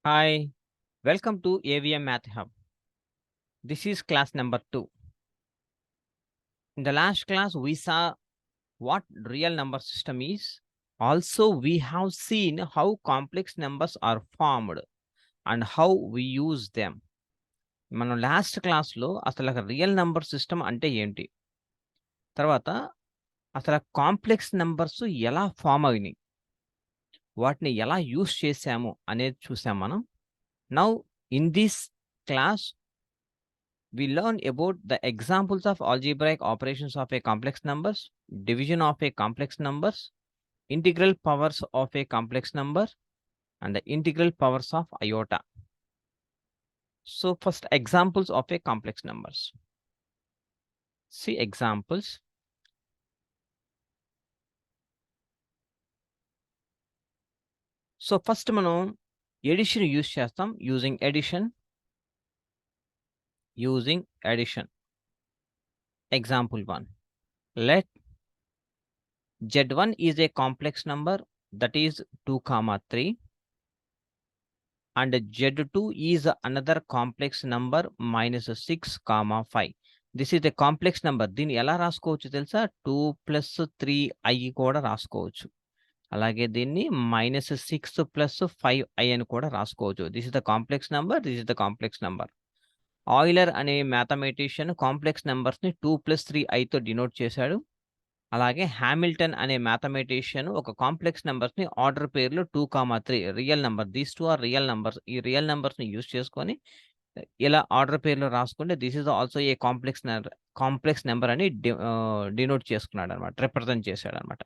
Hi, welcome to AVM Math Hub. This is class number 2. In the last class, we saw what real number system is. Also, we have seen how complex numbers are formed and how we use them. మనం last క్లాస్లో అసలు real number system అంటే ఏంటి, తర్వాత అసలు complex numbers ఎలా form అయినాయి, వాటిని ఎలా యూస్ చేసాము అనేది చూసాం మనం. Now in this class we learn about the examples of algebraic operations of a complex numbers, division of a complex numbers, integral powers of a complex number, and the integral powers of iota. So first examples of a complex numbers. See examples. So first మనం addition use చేస్తాం. using addition. Example 1. Let Z1 is a complex number, that is 2, 3. And Z2 is another complex number -6, 5. This is a complex number. దీన్ని ఎలా రాసుకోవచ్చు తెలుసా? 2 + 3i కూడా రాసుకోవచ్చు. అలాగే దీన్ని -6 + 5i అని కూడా రాసుకోవచ్చు. This is the complex number. This is the complex number. Euler అనే మ్యాథమెటిషియన్ కాంప్లెక్స్ నంబర్స్‌ని 2 + 3iతో డినోట్ చేశాడు. అలాగే హామిల్టన్ అనే మ్యాథమెటిషియన్ ఒక కాంప్లెక్స్ నంబర్స్‌ని ఆర్డర్ పేర్లో 2, 3 real number. These 2 are real numbers. ఈ రియల్ నంబర్స్‌ని యూజ్ చేసుకొని ఇలా ఆర్డర్ పేర్లో రాసుకుంటే this is also a complex number అని డినోట్ చేసుకున్నాడనమాట. రిప్రజెంట్ చేశాడనమాట.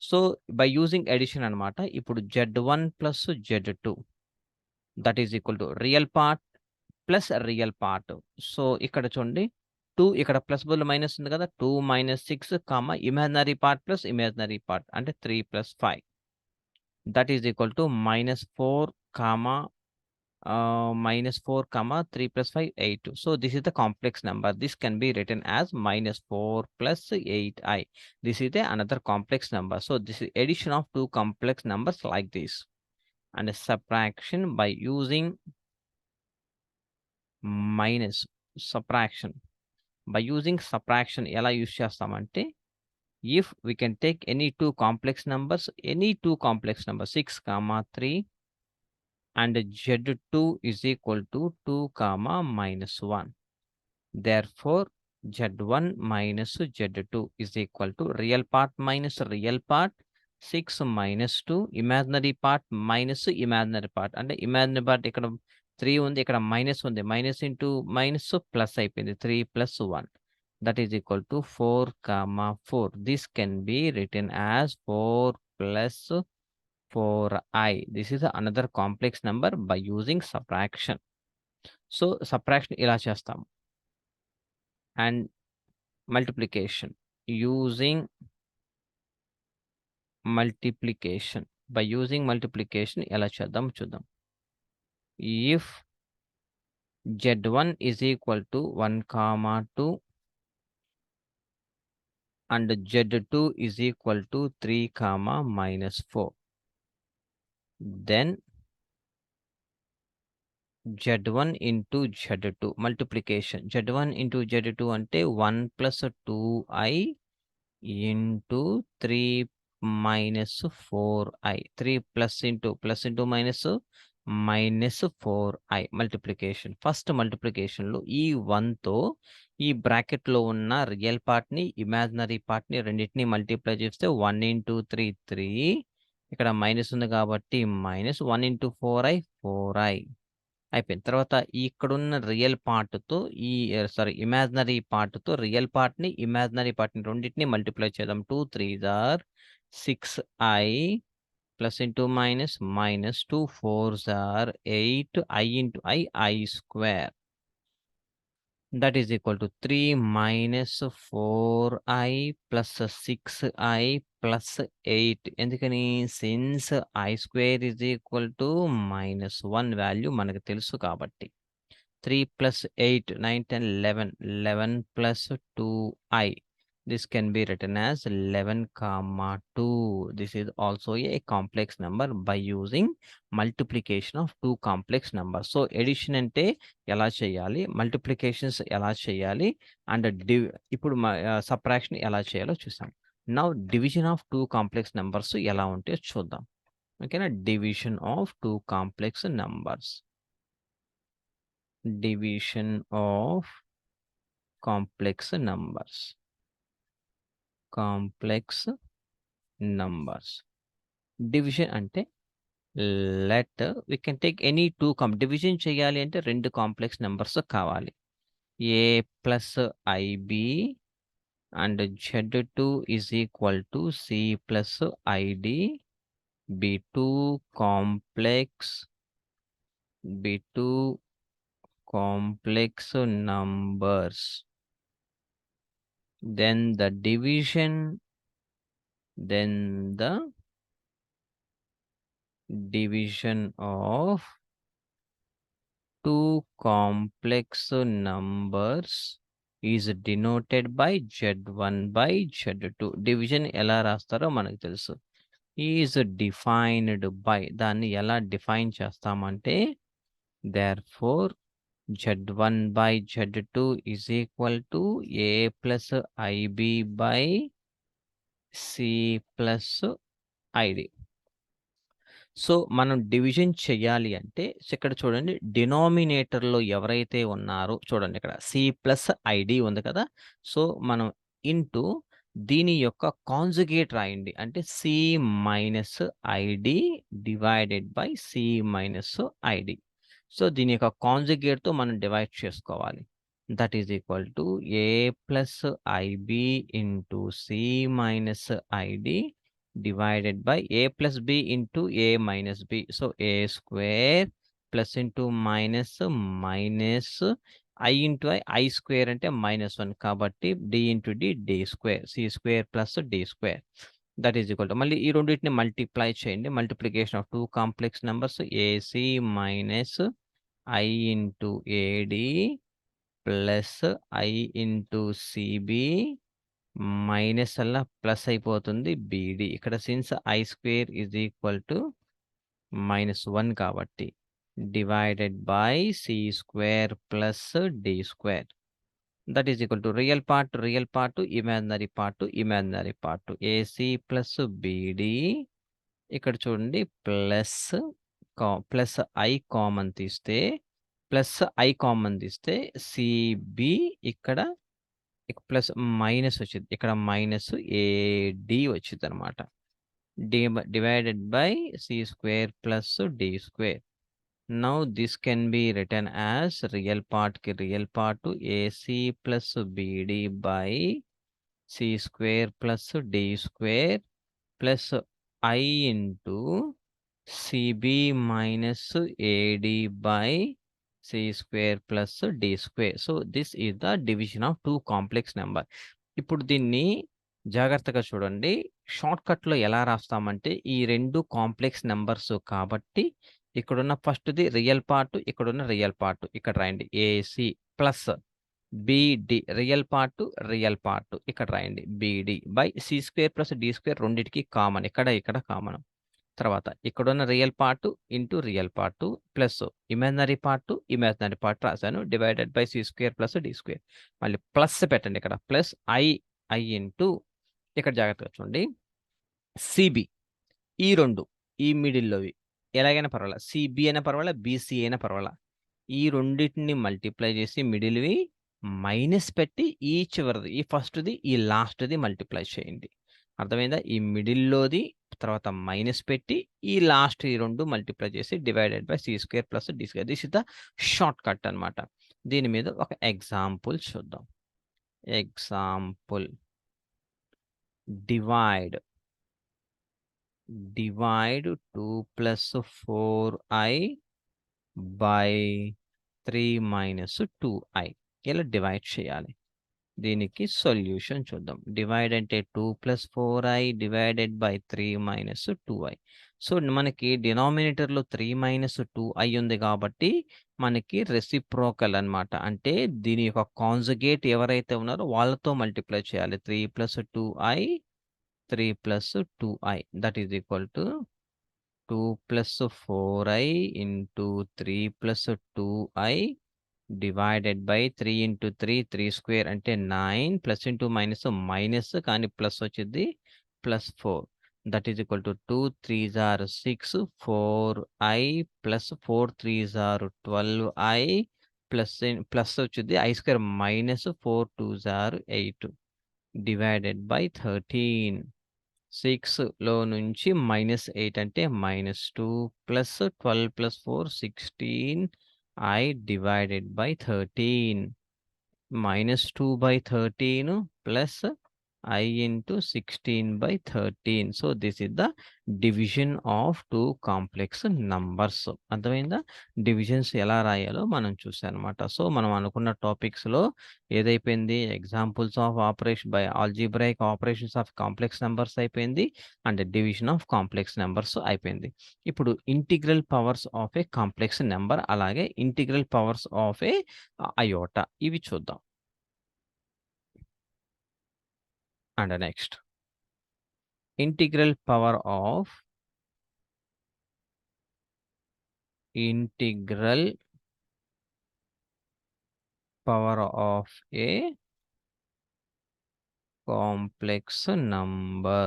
సో బై యూజింగ్ అడిషన్ అనమాట. ఇప్పుడు Z1 + Z2 that is equal to real part plus real part. So ఇక్కడ చూడండి 2 ఇక్కడ ప్లస్ బదులు మైనస్ ఉంది కదా! 2 - 6, imaginary part plus imaginary part అంటే 3 + 5 that is equal to -4, -4, 3 + 5, 8. So this is the complex number. This can be written as -4 + 8i. This is another complex number. So this is addition of two complex numbers like this. And subtraction by using subtraction. By using subtraction, ఎలా use చేస్తామంటే, if we can take any two complex numbers, 6, 3, and Z2 is equal to 2, -1. Therefore, Z1 minus Z2 is equal to real part minus real part, 6 - 2, imaginary part minus imaginary part. అంటే imaginary part ఇక్కడ 3 ఉంది, ఇక్కడ minus ఉంది. Minus into minus plus అయిపోయింది. 3 + 1 that is equal to 4, 4. This can be written as 4 + 4i. This is another complex number by using subtraction. So subtraction ఇలా చేస్తాం. And multiplication using multiplication. By using multiplication ఎలా చేద్దాం చూద్దాం. If Z1 is equal to 1, 2 and Z2 is equal to 3, -4, then Z1 into Z2 multiplication. Z1 into Z2 అంటే 1 + 2i into 3 - 4i. 3 plus into -4i multiplication. First మల్టిప్లికేషన్‌లో ఈ 1తో ఈ బ్రాకెట్‌లో ఉన్న రియల్ పార్ట్‌ని, ఇమాజినరీ పార్ట్‌ని రెండిటిని మల్టిప్లై చేస్తే 1 × 3, 3. ఇక్కడ మైనస్ ఉంది కాబట్టి -1 × 4i, 4i అయిపోయింది. తర్వాత ఇక్కడున్న రియల్ పార్ట్‌తో ఇమాజినరీ పార్ట్‌తో రియల్ పార్ట్‌ని, ఇమాజినరీ పార్ట్‌ని రెండిటిని మల్టిప్లై చేద్దాం. 2, 3s are 6i plus into minus, -2, 4s are 8, i into i square. That is equal to 3 - 4i plus 6i plus 8. ఎందుకని? Since i square is equal to -1 value మనకు తెలుసు కాబట్టి. 3 + 8, 9, 10, 11. 11 + 2i. This can be written as 11, 2. This is also a complex number by using multiplication of two complex numbers. So addition అంటే ఎలా చేయాలి, multiplications ఎలా చేయాలి, and ఇప్పుడు సబ్ట్రాక్షన్ ఎలా చేయాలో చూసాం. Now division of two complex numbers ఎలా ఉంటే చూద్దాం. ఓకేనా, division of two complex numbers. Division of complex numbers. Complex numbers. Division అంటే we can take any two division చేయాలి అంటే రెండు కాంప్లెక్స్ నెంబర్స్ కావాలి. a plus ib and z2 is equal to c plus id. b2 complex numbers. Then the division of two complex numbers is denoted by z1 by z2. Division ఎలా రాస్తారో మనకు తెలుసు. Is defined by, దాన్ని ఎలా define చేస్తామంటే therefore z1 by z2 is equal to a plus ib by c plus id. So మనం division చెయ్యాలి అంటే ఇక్కడ చూడండి, డినామినేటర్లో ఎవరైతే ఉన్నారో చూడండి, ఇక్కడ సి ప్లస్ ఐడి ఉంది కదా. సో మనం ఇంటూ దీని యొక్క కాంజుగేట్ రాయండి, అంటే C minus I D divided by C minus I D. So దీని యొక్క కాంజుగేట్తో మనం డివైడ్ చేసుకోవాలి. That is equal to A plus I B into C minus I D divided by a plus b into a minus b. So a square plus into minus I into I square అంటే -1 కాబట్టి d into d square, c square plus d square. That is equal to, మళ్ళీ ఈ రెండింటిని multiply చేయండి. Multiplication of two complex numbers ac minus I into ad plus I into cb minus అలా plus అయిపోతుంది B D. ఇక్కడ since I square is equal to -1 కాబట్టి divided by C square plus D square. That is equal to real part imaginary part A C plus B D. ఇక్కడ చూడండి plus I common తీస్తే C B ఇక్కడ plus minus వచ్చింది, ఇక్కడ minus A D వచ్చింది అనమాట. Divided by C square plus D square. Now this can be written as real part A C plus B D by C square plus D square plus I into C B minus A D by c square plus d square. So this is the division of two complex number. ఇప్పుడు దీన్ని జాగ్రత్తగా చూడండి. Short cut లో ఎలా రాస్తామంటే ఈ రెండు complex numbers కాబట్టి ఇక్కడున్న ఫస్ట్ది రియల్ పార్ట్, ఇక్కడున్న రియల్ పార్ట్ ఇక్కడ రాయండి. A C plus B D real part ఇక్కడ రాయండి. B D by C square plus D square రెండింటికి కామన్, ఇక్కడ కామన్. తర్వాత ఇక్కడున్న real part into real part plus imaginary part రాశాను. Divided by C square plus D square. మళ్ళీ ప్లస్ పెట్టండి, ఇక్కడ ప్లస్ ఐ ఇంటూ ఇక్కడ జాగ్రత్తగా చూడండి సిబి. ఈ రెండు ఈ మిడిల్లోవి ఎలాగైనా పర్వాలేదు, సిబి అయినా పర్వాలేదు, బీసీ అయినా పర్వాలేదు. ఈ రెండింటిని మల్టిప్లై చేసి మిడిల్వి మైనస్ పెట్టి ఈ చివరిది, ఈ ఫస్ట్ది ఈ లాస్ట్ది మల్టిప్లై చేయండి. అర్థమైందా? ఈ మిడిల్లోది తర్వాత మైనస్ పెట్టి ఈ లాస్ట్ ఈ రెండు మల్టిప్లై చేసి divided by C square plus D square. This is the shortcut అనమాట. దీని మీద ఒక ఎగ్జాంపుల్ చూద్దాం. Example divide 2 plus 4i by 3 minus 2i. ఇలా డివైడ్ చేయాలి. దీనికి సొల్యూషన్ చూద్దాం. డివైడ్ అంటే 2 plus 4i divided by 3 minus 2i. So, మనకి డినామినేటర్‌లో 3 - 2i ఉంది కాబట్టి, మనకి రెసిప్రోకల్ అన్నమాట. అంటే దీని యొక్క కాంజుగేట్ ఎవరైతే ఉన్నారో వాళ్ళతో మల్టిప్లై చేయాలి. 3 + 2i 3 + 2i that is equal to 2 + 4i into 3 + 2i divided by 3 into 3 3 square అంటే 9 ప్లస్ ఇంటూ మైనస్ మైనస్ కానీ ప్లస్ వచ్చింది +4 that is equal to 2 3s are 6 4i plus 4 3s are 12i plus వచ్చింది i square minus 4 2s are 8 divided by 13 6లో నుంచి -8 అంటే -2 plus 12 + 4 16 I divided by 13 -2/13 plus I into 16/13. So this is the division of two complex numbers. అర్థమైందా? Divisions ఎలా రాయాలో మనం చూసామన్నమాట. So మనం అనుకున్న టాపిక్స్‌లో ఏదైపోయింది examples of operation by algebraic operations of complex numbers అయిపోయింది. And division of complex numbers అయిపోయింది. ఇప్పుడు integral powers of a complex number అలాగే integral powers of a iota ఇవి చూద్దాం. And next integral power of a complex number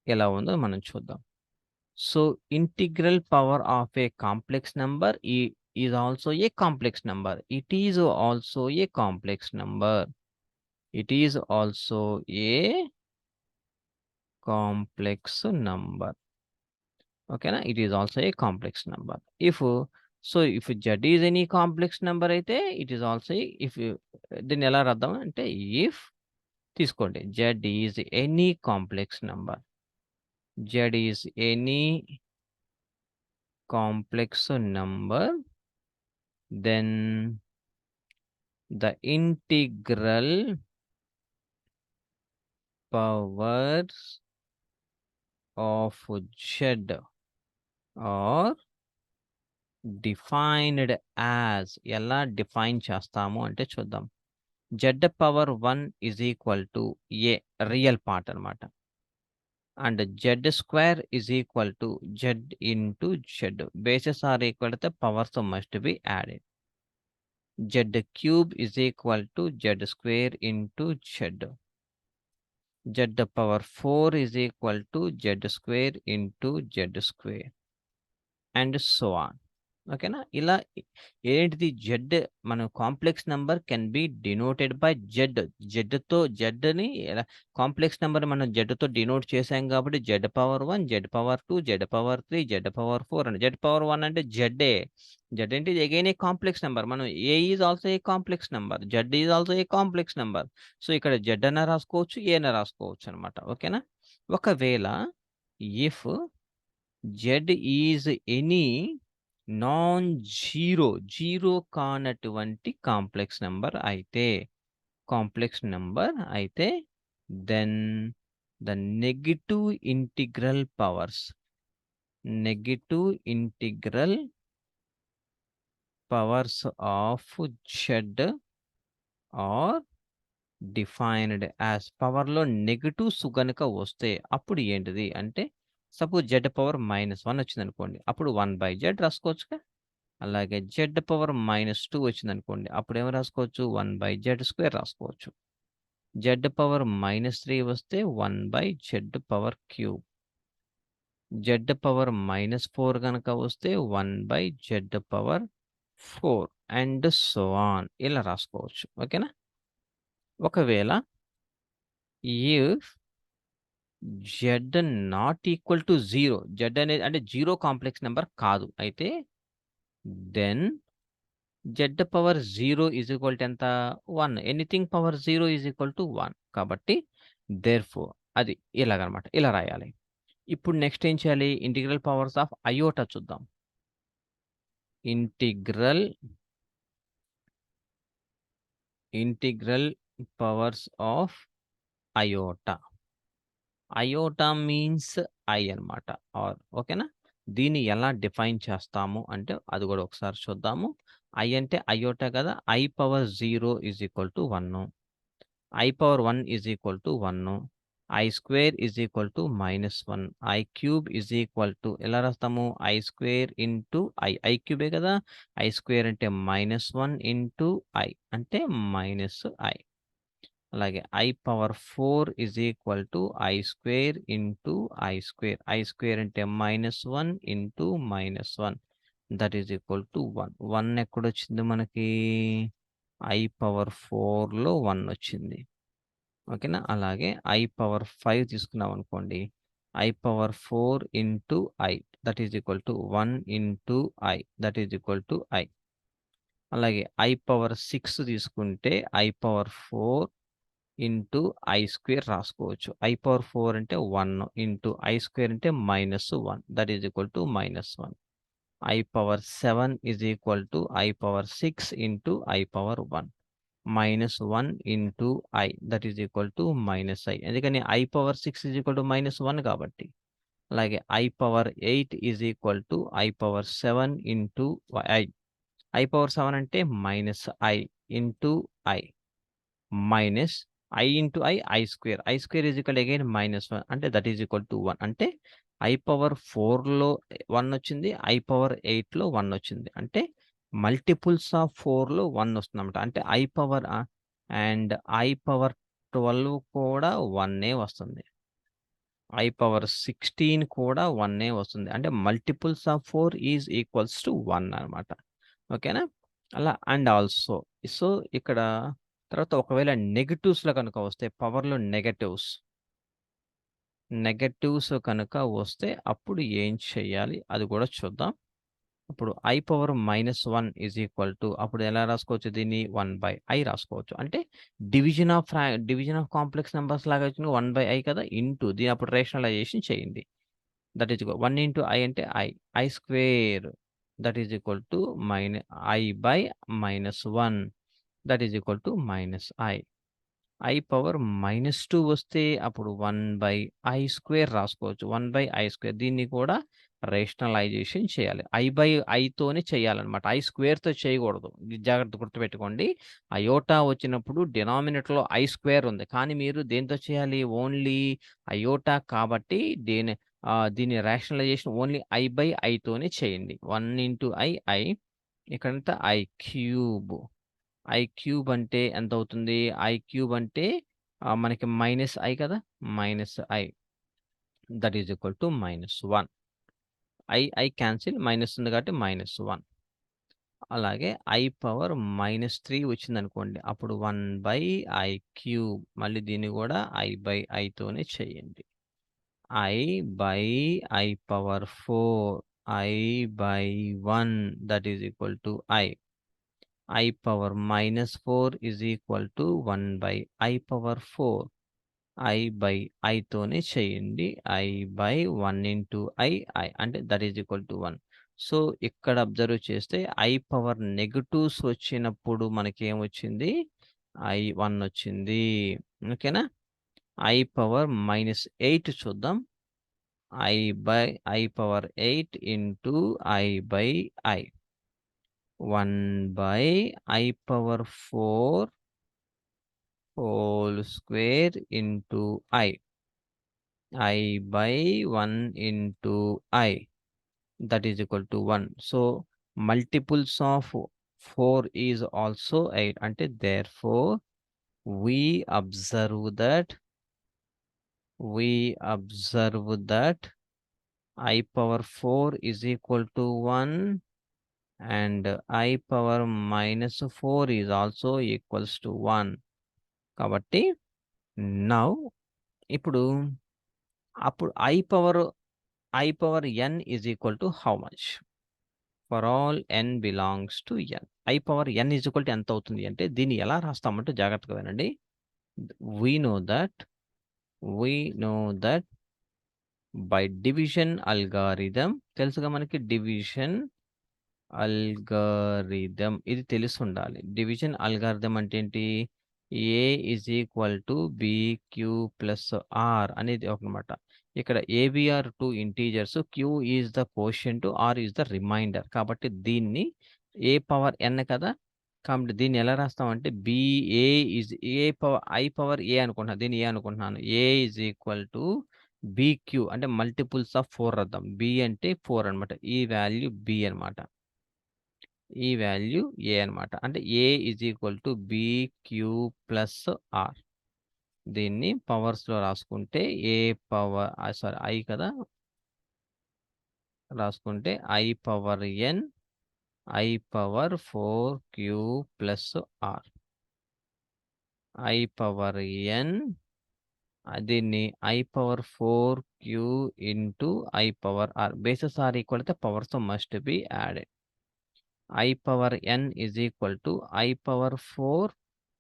ఎలా ఉందో మనం చూద్దాం. So integral power of a complex number is also a complex number. It is also a complex number. It is also a complex number. Okay na? It is also a complex number. If z is any complex number అయితే it is also దీన్ని ఎలా రాద్దాం అంటే if తీసుకోండి z is any complex number. Z is any complex number, then the integral powers of z are defined as ఎలా define చేస్తాము అంటే చూద్దాం. z⁻1 is equal to a real part అన్నమాట. And z² is equal to z into z. Bases are equal to the powers must be added. z³ is equal to z² into z. z⁴ is equal to z² into z². And so on. ఓకేనా? ఇలా ఏంటిది Z మన complex number can be denoted by Z. జెడ్‌ని ఎలా complex number మనం జెడ్‌తో denote చేసాం కాబట్టి z⁻1 z⁻2 z⁻3 z⁻4 అని. z⁻1 అంటే జెడ్డే. జెడ్ అంటే ఇది అగైన్ ఏ కాంప్లెక్స్ నంబర్. మనం A is also a complex number. Z is also a complex number. So ఇక్కడ జెడ్ అన్నా రాసుకోవచ్చు, ఏ అన్నా రాసుకోవచ్చు అన్నమాట. ఓకేనా? ఒకవేళ if z is any zero కానటువంటి కాంప్లెక్స్ నంబర్ అయితే then the negative integral powers of z are defined as పవర్‌లో నెగెటివ్స్ గనుక వస్తే అప్పుడు ఏంటిది అంటే సపోజ్ z⁻1 వచ్చిందనుకోండి. అప్పుడు 1/z రాసుకోవచ్చుగా. అలాగే z⁻2 వచ్చిందనుకోండి. అప్పుడు ఏమి రాసుకోవచ్చు? 1/z² రాసుకోవచ్చు. z⁻3 వస్తే 1/z⁻3. z⁻4 గనక వస్తే 1/z⁻4 అండ్ సో ఆన్ ఇలా రాసుకోవచ్చు. ఓకేనా? ఒకవేళ if z not equal to 0 z అనేది అంటే 0 కాంప్లెక్స్ నంబర్ కాదు. అయితే then z⁻0 is equal to ఎంత? 1. Anything power 0 is equal to 1. కాబట్టి దేర్‌ఫోర్ అది ఇలాగనమాట. ఇలా రాయాలి. ఇప్పుడు నెక్స్ట్ ఏం చేయాలి? ఇంటిగ్రల్ పవర్స్ ఆఫ్ అయోటా చూద్దాం. Integral powers of iota. Iota means I అన్నమాట. ఓకేనా? దీన్ని ఎలా డిఫైన్ చేస్తాము అంటే అది గూడా ఒకసారి చూద్దాము. ఐ అంటే అయోటా కదా! I power 0 is equal to 1. I power 1 is equal to 1. I square is equal to -1. I cube is equal to ఎలా రాస్తాము? ఐ స్క్వేర్ ఇంటూ ఐ క్యూబే కదా! ఐ స్క్వేర్ అంటే -1 ఇంటూ ఐ అంటే -ఐ. అలాగే I power 4 is equal to I square into I square. I square అంటే -1 into -1 that is equal to 1. 1 ఎక్కడొచ్చింది మనకి? I power 4లో 1 వచ్చింది. ఓకేనా? అలాగే ఐ పవర్ 5 తీసుకున్నామనుకోండి. I power 4 into I that is equal to 1 into I that is equal to I. అలాగే I power 6 తీసుకుంటే I power 4 into I square రాసుకోవచ్చు. I power 4 అంటే 1 ఇంటూ ఐ స్క్వేర్ అంటే -1 that is equal to -1. I power 7 is equal to I power 6 into I power 1. -1 into I that is equal to -i. ఎందుకని I power 6 is equal to -1 కాబట్టి. అలాగే I power 8 is equal to I power 7 into I. I power 7 అంటే -i into I. Minus I into I square. I square is equal again -1 అంటే that is equal to 1. అంటే I power 4లో 1 వచ్చింది. I power 8లో 1 వచ్చింది. అంటే multiples of 4లో 1 వస్తుందన్నమాట. అంటే and I power 12 కూడా 1 వస్తుంది. ఐ పవర్ 16 కూడా 1 వస్తుంది. అంటే multiples of 4 is equals to 1 అన్నమాట. ఓకేనా? అలా అండ్ ఆల్సో సో, ఇక్కడ తర్వాత ఒకవేళ నెగెటివ్స్‌లో కనుక వస్తే పవర్‌లో నెగెటివ్స్ కనుక వస్తే అప్పుడు ఏం చేయాలి? అది కూడా చూద్దాం. ఇప్పుడు I power -1 is equal to అప్పుడు ఎలా రాసుకోవచ్చు దీన్ని? 1/i రాసుకోవచ్చు. అంటే డివిజన్ ఆఫ్ కాంప్లెక్స్ నంబర్స్ లాగా వచ్చిన 1/i కదా! ఇంటూ దీని అప్పుడు రేషనలైజేషన్ చేయండి. దట్ ఈజ్ 1 ఇంటూ ఐ అంటే I. I square that is equal to -1 that is equal to -i. I power -2 వస్తే అప్పుడు 1/i స్క్వేర్ రాసుకోవచ్చు. 1/i స్క్వేర్ దీన్ని కూడా రేషనలైజేషన్ చేయాలి. ఐతోనే చేయాలన్నమాట. ఐ స్క్వేర్‌తో చేయకూడదు. ఇది జాగ్రత్త గుర్తుపెట్టుకోండి. అయోటా వచ్చినప్పుడు డినామినేటర్‌లో ఐ స్క్వేర్ ఉంది. కానీ మీరు దేనితో చేయాలి? ఓన్లీ అయోటా కాబట్టి దీని రేషనలైజేషన్ ఓన్లీ ఐతోనే చేయండి. 1 ఇంటూ ఐ ఇక్కడంతా ఐ క్యూబ్. ఐ క్యూబ్ అంటే ఎంతవుతుంది? ఐ క్యూబ్ అంటే మనకి -i కదా! -i that is equal to -1. I cancel minus ఉంది కాబట్టి -1. అలాగే ఐ పవర్ -3 వచ్చిందనుకోండి. అప్పుడు 1/i క్యూబ్ మళ్ళీ దీన్ని కూడా ఐతోనే చేయండి. I power 4 i/1 that is equal to I. I power -4 is equal to 1/i power 4. ఐతోనే చేయండి. ఐ/1 ఇంటూ ఐ అంటే that is equal to 1. So, ఇక్కడ అబ్జర్వ్ చేస్తే ఐ పవర్ నెగెటివ్స్ వచ్చినప్పుడు మనకేమొచ్చింది? 1 వచ్చింది. ఓకేనా? ఐ పవర్ -8 చూద్దాం. ఐ పవర్ 8 ఇంటూ ఐ/i. 1/i power 4 whole square into i/1 ఇంటూ i that is equal to 1. So, multiples of 4 is also 8. అంటే therefore, we observe that I power 4 is equal to 1 and I power -4 is also equals to 1. కాబట్టి now ఇప్పుడు అప్పుడు I power n is equal to how much? For all n belongs to n. I power n is equal to ఎంత అవుతుంది అంటే దీన్ని ఎలా రాస్తామంటే జాగ్రత్తగా వినండి. We know that by division algorithm తెలుసుగా మనకి డివిజన్ అల్గారిథం ఇది తెలిసుండాలి. డివిజన్ అల్గారిథం అంటే ఏంటి? A is equal to B Q plus R అనేది ఒకనమాట. ఇక్కడ A B are 2 integers, Q is the quotient, R is the remainder. కాబట్టి దీన్ని ఏ పవర్ ఎన్ కదా! కాబట్టి దీన్ని ఎలా రాస్తామంటే A is I power A అనుకుంటున్నాను. దీన్ని ఏ అనుకుంటున్నాను. A is equal to B Q అంటే మల్టిపుల్స్ ఆఫ్ 4 రాద్దాం. బి అంటే 4 అనమాట. ఈ వాల్యూ బి అనమాట. ఈ వాల్యూ ఏ అనమాట. అంటే A is equal to B Q plus R. దీన్ని పవర్స్‌లో రాసుకుంటే ఏ పవర్ సారీ ఐ కదా! రాసుకుంటే I power N, I power 4క్యూ plus R. I power N దీన్ని ఐ పవర్ 4క్యూ into I power R. Bases are equal అయితే powers must be added. I power N is equal to I power 4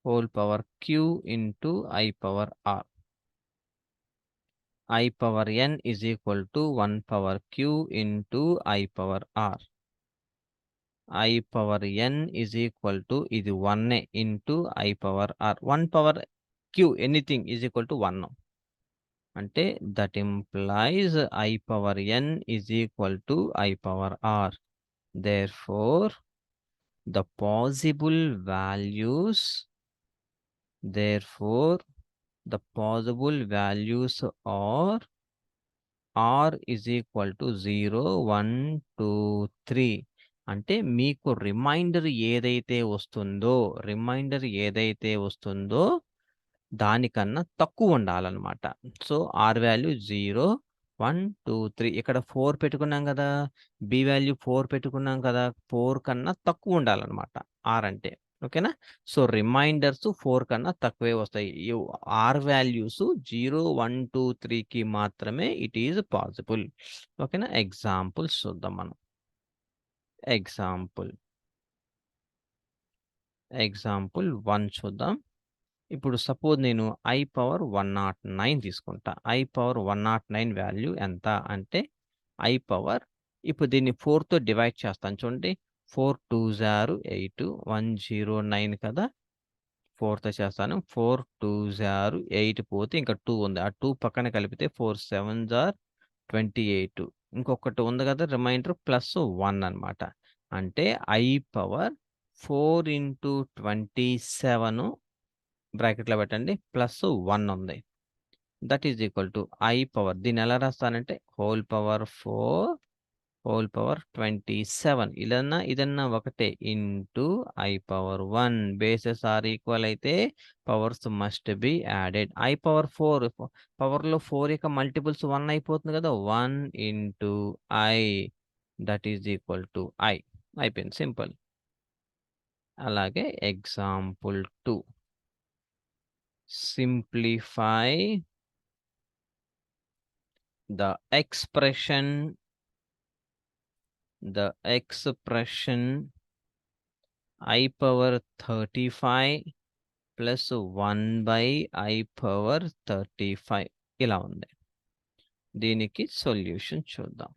whole power Q into I power R. I power n is equal to 1 power q into I power r. I power n is equal to ఇది 1 into I power r. 1 power q anything is equal to 1. అంటే that implies I power n is equal to I power r. Therefore, the possible values are r is equal to 0, 1, 2, 3. అంటే మీకు reminder ఏదైతే వస్తుందో దానికన్నా తక్కువ ఉండాలన్నమాట. So, are value 0, 1, 2, 3 ఇక్కడ 4 పెట్టుకున్నాం కదా! బి వాల్యూ 4 పెట్టుకున్నాం కదా! 4 కన్నా తక్కువ ఉండాలన్నమాట ఆర్ అంటే. ఓకేనా? సో, రిమైండర్స్ 4 కన్నా తక్కువే వస్తాయి. ఆర్ వాల్యూస్ 0, 1, 2, 3కి మాత్రమే ఇట్ ఈజ్ పాసిబుల్. ఓకేనా? ఎగ్జాంపుల్స్ చూద్దాం మనం. ఎగ్జాంపుల్ 1 చూద్దాం. ఇప్పుడు సపోజ్ నేను ఐ పవర్ 109 తీసుకుంటా. ఐ పవర్ 109 వాల్యూ ఎంత అంటే ఐ పవర్ ఇప్పుడు దీన్ని 4తో డివైడ్ చేస్తాను చూడండి. 4 2s are 8, 109 కదా! 4తో చేస్తాను. 4 2s are 8 పోతే ఇంకా 2 ఉంది. ఆ 2 పక్కన కలిపితే 4 7s are 28. ఇంకొకటి ఉంది కదా! రిమైండర్ ప్లస్ 1 అనమాట. అంటే ఐ పవర్ 4 ఇంటూ 27 బ్రాకెట్‌లో పెట్టండి. ప్లస్ 1 ఉంది. That is equal to I power దీన్ని ఎలా రాస్తానంటే హోల్ పవర్ 4 హోల్ పవర్ 27 ఇదన్నా ఒకటే into I power 1 bases are equal అయితే powers must be added. I power 4 పవర్‌లో 4 యొక్క మల్టిపుల్స్ 1 అయిపోతుంది కదా! 1 into I that is equal to I. అయిపోయింది సింపుల్. అలాగే example 2. Simplify the expression I power 35 plus 1 by I power 35 ఇలా ఉంది. దీనికి సొల్యూషన్ చూద్దాం.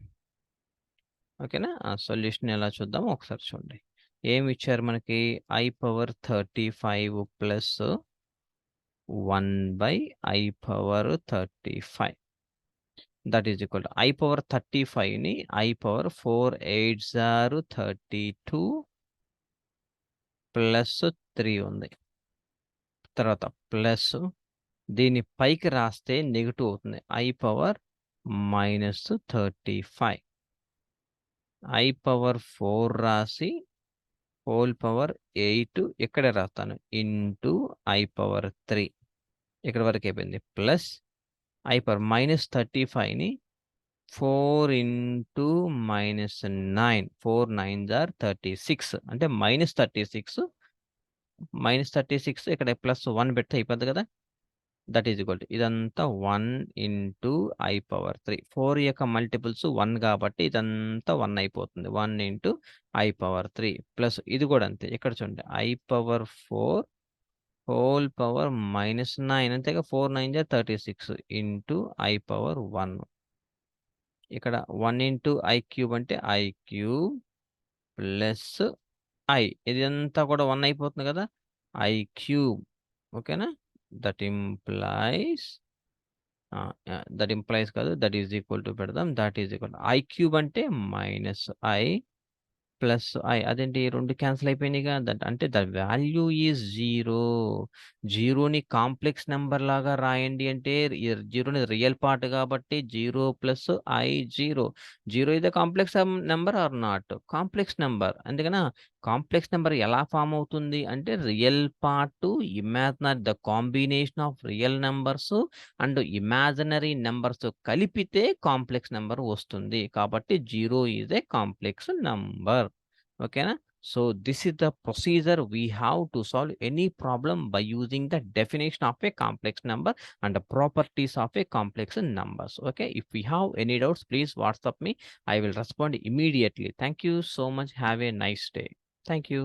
ఓకేనా? ఆ సొల్యూషన్ ఎలా చూద్దామో ఒకసారి చూడండి. ఏమి ఇచ్చారు మనకి I power 35 plus 1 by I power 35. That is equal to I power 35ని I power 4 8s are 32 plus 3 ఉంది. తర్వాత ప్లస్ దీన్ని పైకి రాస్తే నెగెటివ్ అవుతుంది. I power minus 35. I power 4 రాసి హోల్ పవర్ 8 ఇక్కడే రాస్తాను. ఇంటూ ఐ పవర్ 3 ఇక్కడి వరకు అయిపోయింది. ప్లస్ ఐ పవర్ మైనస్ 35ని 4 ఇంటూ మైనస్ 9 4 9s are 36 అంటే మైనస్ 36 ఇక్కడ ప్లస్ 1 పెడితే అయిపోద్ది కదా! దట్ ఈజ్ ఈక్వల్ టు ఇదంతా 1 ఇంటూ ఐ పవర్ 3 4 యొక్క మల్టిపుల్స్ 1 కాబట్టి ఇదంతా 1 అయిపోతుంది. 1 ఇంటూ ఐ పవర్ 3 ప్లస్ ఇది కూడా అంతే. ఇక్కడ చూడండి I power 4 whole power minus 9 అంతేగా 4 9s are 36 into I power 1. ఇక్కడ 1 ఇంటూ ఐ క్యూబ్ అంటే ఐ క్యూబ్ ప్లస్ ఐ ఇదంతా కూడా 1 అయిపోతుంది కదా! ఐ క్యూబ్ ఓకేనా? దట్ ఇంప్లైస్ కాదు. దట్ ఈజ్ ఈక్వల్ టు పెడదాం. That is equal I cube అంటే -i ప్లస్ ఐ అదేంటి 2 క్యాన్సిల్ అయిపోయినాయిగా. అంటే ద వాల్యూ ఈజ్ 0. జీరోని కాంప్లెక్స్ నెంబర్ లాగా రాయండి అంటే జీరోని రియల్ పార్ట్ కాబట్టి 0 plus I 0. 0 is the complex number or not? Complex number. అందుకనా complex number ఎలా ఫామ్ అవుతుంది అంటే real part imaginary the combination of real numbers and imaginary numbers కలిపితే కాంప్లెక్స్ నెంబర్ వస్తుంది. కాబట్టి 0 ఈజ్ ఏ కాంప్లెక్స్ నంబర్. ఓకేనా? So this is the procedure we have to solve any problem by using the definition of a complex number and the properties of a complex numbers. Okay, if we have any doubts, please WhatsApp me. I will respond immediately. Thank you so much. Have a nice day. Thank you.